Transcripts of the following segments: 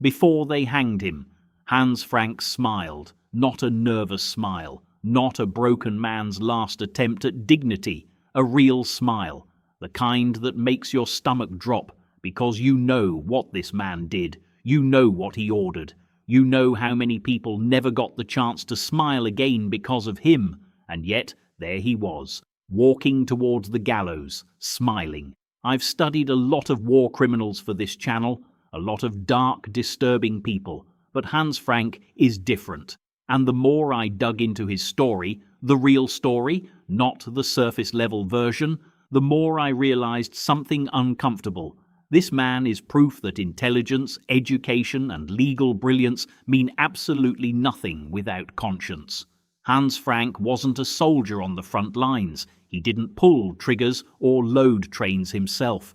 Before they hanged him, Hans Frank smiled, not a nervous smile, not a broken man's last attempt at dignity, a real smile, the kind that makes your stomach drop because you know what this man did, you know what he ordered, you know how many people never got the chance to smile again because of him, and yet there he was, walking towards the gallows, smiling. I've studied a lot of war criminals for this channel, a lot of dark, disturbing people, but Hans Frank is different. And the more I dug into his story, the real story, not the surface-level version, the more I realized something uncomfortable. This man is proof that intelligence, education, and legal brilliance mean absolutely nothing without conscience. Hans Frank wasn't a soldier on the front lines. He didn't pull triggers or load trains himself.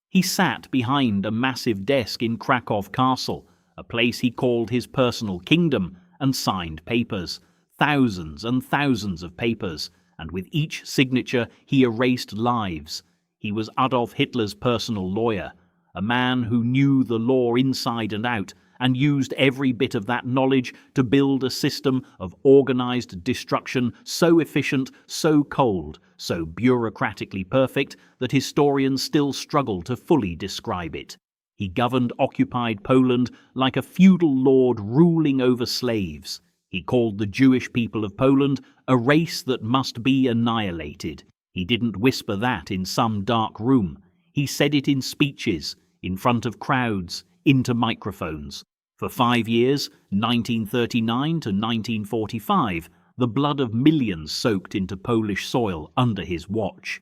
He sat behind a massive desk in Kraków Castle, a place he called his personal kingdom, and signed papers, thousands and thousands of papers, and with each signature he erased lives. He was Adolf Hitler's personal lawyer, a man who knew the law inside and out and used every bit of that knowledge to build a system of organized destruction so efficient, so cold, so bureaucratically perfect that historians still struggle to fully describe it. He governed occupied Poland like a feudal lord ruling over slaves. He called the Jewish people of Poland a race that must be annihilated. He didn't whisper that in some dark room. He said it in speeches, in front of crowds, into microphones. For 5 years, 1939 to 1945, the blood of millions soaked into Polish soil under his watch.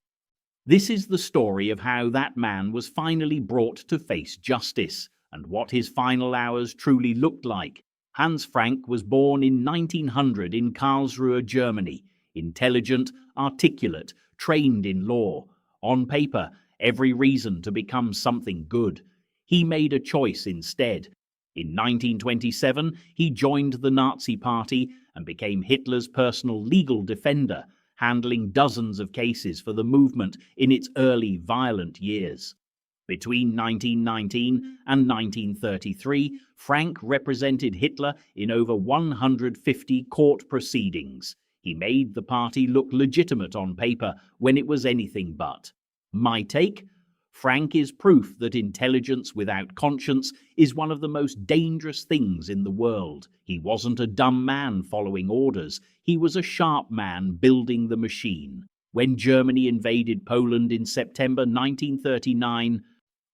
This is the story of how that man was finally brought to face justice, and what his final hours truly looked like. Hans Frank was born in 1900 in Karlsruhe, Germany, intelligent, articulate, trained in law. On paper, every reason to become something good. He made a choice instead. In 1927, he joined the Nazi Party and became Hitler's personal legal defender, handling dozens of cases for the movement in its early violent years. Between 1919 and 1933, Frank represented Hitler in over 150 court proceedings. He made the party look legitimate on paper when it was anything but. My take? Frank is proof that intelligence without conscience is one of the most dangerous things in the world. He wasn't a dumb man following orders. He was a sharp man building the machine. When Germany invaded Poland in September 1939,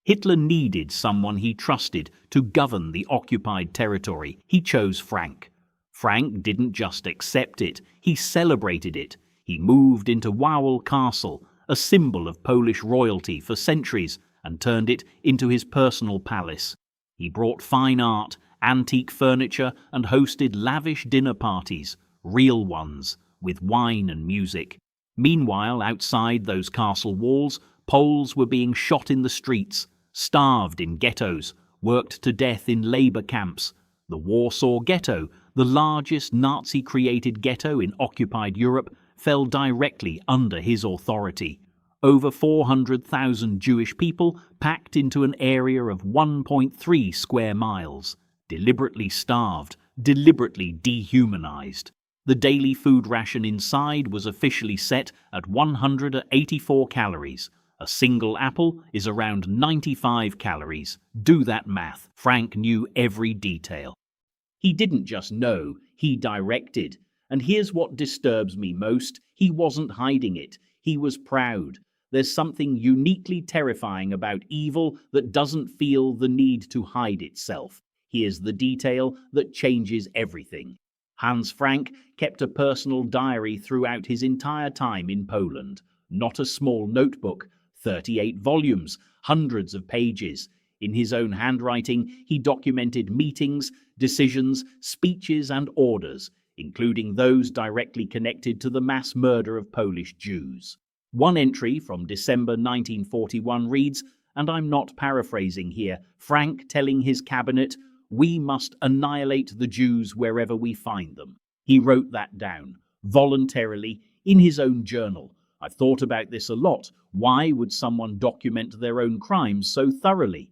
Hitler needed someone he trusted to govern the occupied territory. He chose Frank. Frank didn't just accept it, he celebrated it. He moved into Wawel Castle, a symbol of Polish royalty for centuries, and turned it into his personal palace. He brought fine art, antique furniture, and hosted lavish dinner parties, real ones, with wine and music. Meanwhile, outside those castle walls, Poles were being shot in the streets, starved in ghettos, worked to death in labor camps. The Warsaw Ghetto, the largest Nazi-created ghetto in occupied Europe, fell directly under his authority. Over 400,000 Jewish people packed into an area of 1.3 square miles, deliberately starved, deliberately dehumanized. The daily food ration inside was officially set at 184 calories. A single apple is around 95 calories. Do that math. Frank knew every detail. He didn't just know, he directed. And here's what disturbs me most. He wasn't hiding it. He was proud. There's something uniquely terrifying about evil that doesn't feel the need to hide itself. Here's the detail that changes everything. Hans Frank kept a personal diary throughout his entire time in Poland. Not a small notebook, 38 volumes, hundreds of pages. In his own handwriting, he documented meetings, decisions, speeches, and orders, including those directly connected to the mass murder of Polish Jews. One entry from December 1941 reads, and I'm not paraphrasing here, Frank telling his cabinet, "We must annihilate the Jews wherever we find them." He wrote that down, voluntarily, in his own journal. I've thought about this a lot. Why would someone document their own crimes so thoroughly?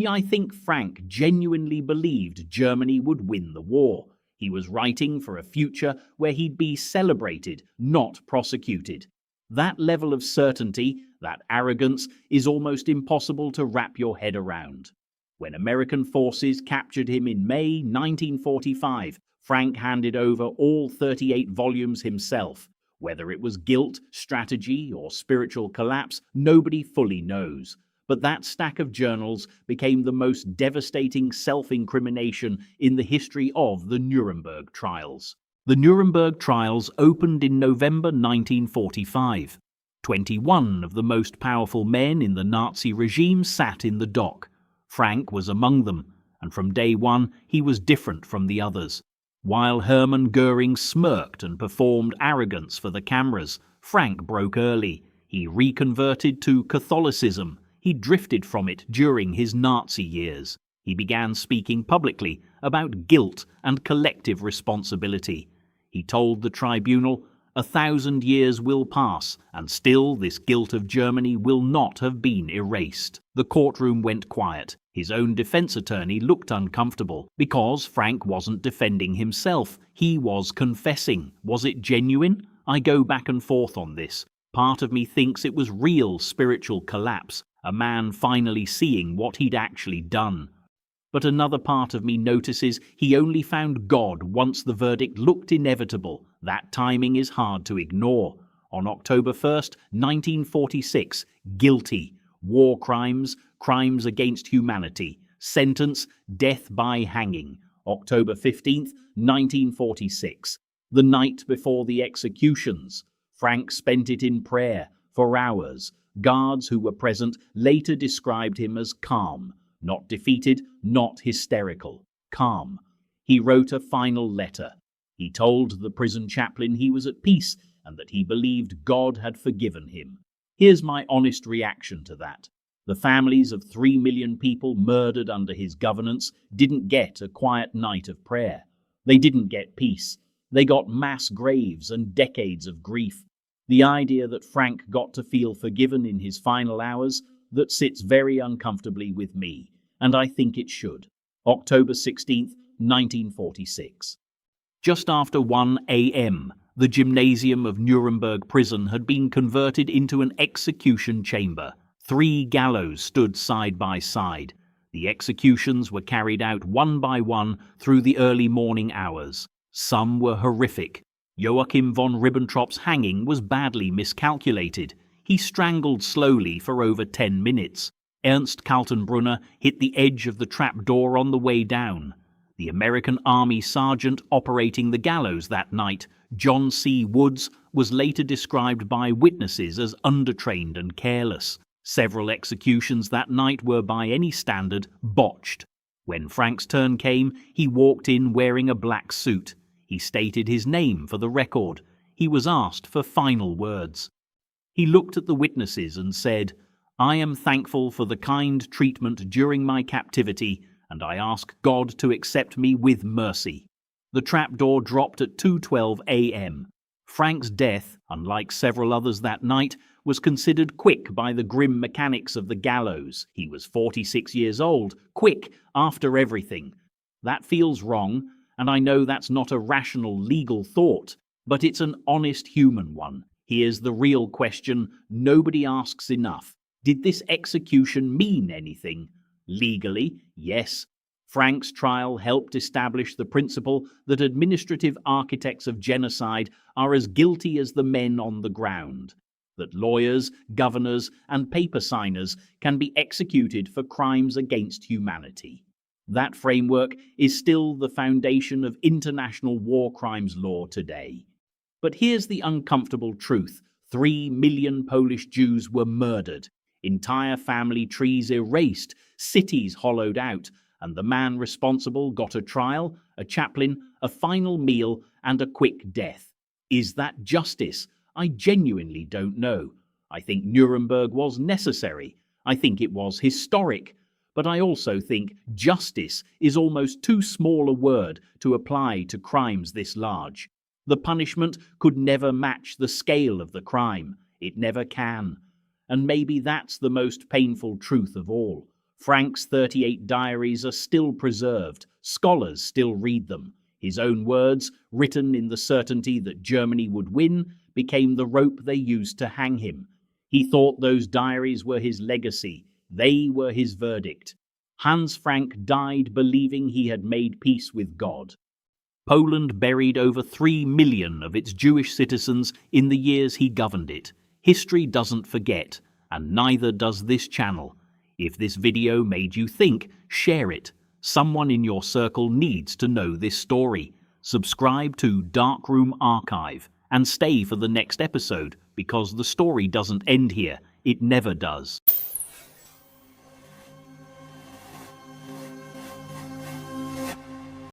I think Frank genuinely believed Germany would win the war. He was writing for a future where he'd be celebrated, not prosecuted. That level of certainty, that arrogance, is almost impossible to wrap your head around. When American forces captured him in May 1945, Frank handed over all 38 volumes himself. Whether it was guilt, strategy, or spiritual collapse, nobody fully knows. But that stack of journals became the most devastating self-incrimination in the history of the Nuremberg trials. The Nuremberg trials opened in November 1945. 21 of the most powerful men in the Nazi regime sat in the dock. Frank was among them, and from day one he was different from the others. While Hermann Goering smirked and performed arrogance for the cameras, Frank broke early. He reconverted to Catholicism. He drifted from it during his Nazi years. He began speaking publicly about guilt and collective responsibility. He told the tribunal, "1,000 years will pass, and still this guilt of Germany will not have been erased." The courtroom went quiet. His own defense attorney looked uncomfortable, because Frank wasn't defending himself. He was confessing. Was it genuine? I go back and forth on this. Part of me thinks it was real spiritual collapse, a man finally seeing what he'd actually done. But another part of me notices he only found God once the verdict looked inevitable. That timing is hard to ignore. On October 1st, 1946, guilty. War crimes, crimes against humanity. Sentence, death by hanging. October 15th, 1946. The night before the executions. Frank spent it in prayer for hours. Guards who were present later described him as calm. Not defeated, not hysterical. Calm. He wrote a final letter. He told the prison chaplain he was at peace and that he believed God had forgiven him. Here's my honest reaction to that. The families of 3 million people murdered under his governance didn't get a quiet night of prayer. They didn't get peace. They got mass graves and decades of grief. The idea that Frank got to feel forgiven in his final hours, that sits very uncomfortably with me, and I think it should. October 16th, 1946. Just after 1 a.m., the gymnasium of Nuremberg prison had been converted into an execution chamber. 3 gallows stood side by side. The executions were carried out one by one through the early morning hours. Some were horrific. Joachim von Ribbentrop's hanging was badly miscalculated. He strangled slowly for over 10 minutes. Ernst Kaltenbrunner hit the edge of the trapdoor on the way down. The American Army sergeant operating the gallows that night, John C. Woods, was later described by witnesses as undertrained and careless. Several executions that night were, by any standard, botched. When Frank's turn came, he walked in wearing a black suit. He stated his name for the record. He was asked for final words. He looked at the witnesses and said, "I am thankful for the kind treatment during my captivity, and I ask God to accept me with mercy." The trapdoor dropped at 2:12 a.m. Frank's death, unlike several others that night, was considered quick by the grim mechanics of the gallows. He was 46 years old, quick, after everything. That feels wrong, and I know that's not a rational legal thought, but it's an honest human one. Here's the real question nobody asks enough. Did this execution mean anything? Legally, yes. Frank's trial helped establish the principle that administrative architects of genocide are as guilty as the men on the ground, that lawyers, governors, and paper signers can be executed for crimes against humanity. That framework is still the foundation of international war crimes law today. But here's the uncomfortable truth. 3 million Polish Jews were murdered, entire family trees erased, cities hollowed out, and the man responsible got a trial, a chaplain, a final meal, and a quick death. Is that justice? I genuinely don't know. I think Nuremberg was necessary. I think it was historic. But I also think justice is almost too small a word to apply to crimes this large. The punishment could never match the scale of the crime. It never can. And maybe that's the most painful truth of all. Frank's 38 diaries are still preserved. Scholars still read them. His own words, written in the certainty that Germany would win, became the rope they used to hang him. He thought those diaries were his legacy. They were his verdict. Hans Frank died believing he had made peace with God. Poland buried over 3 million of its Jewish citizens in the years he governed it. History doesn't forget, and neither does this channel. If this video made you think, share it. Someone in your circle needs to know this story. Subscribe to Darkroom Archive and stay for the next episode, because the story doesn't end here. It never does.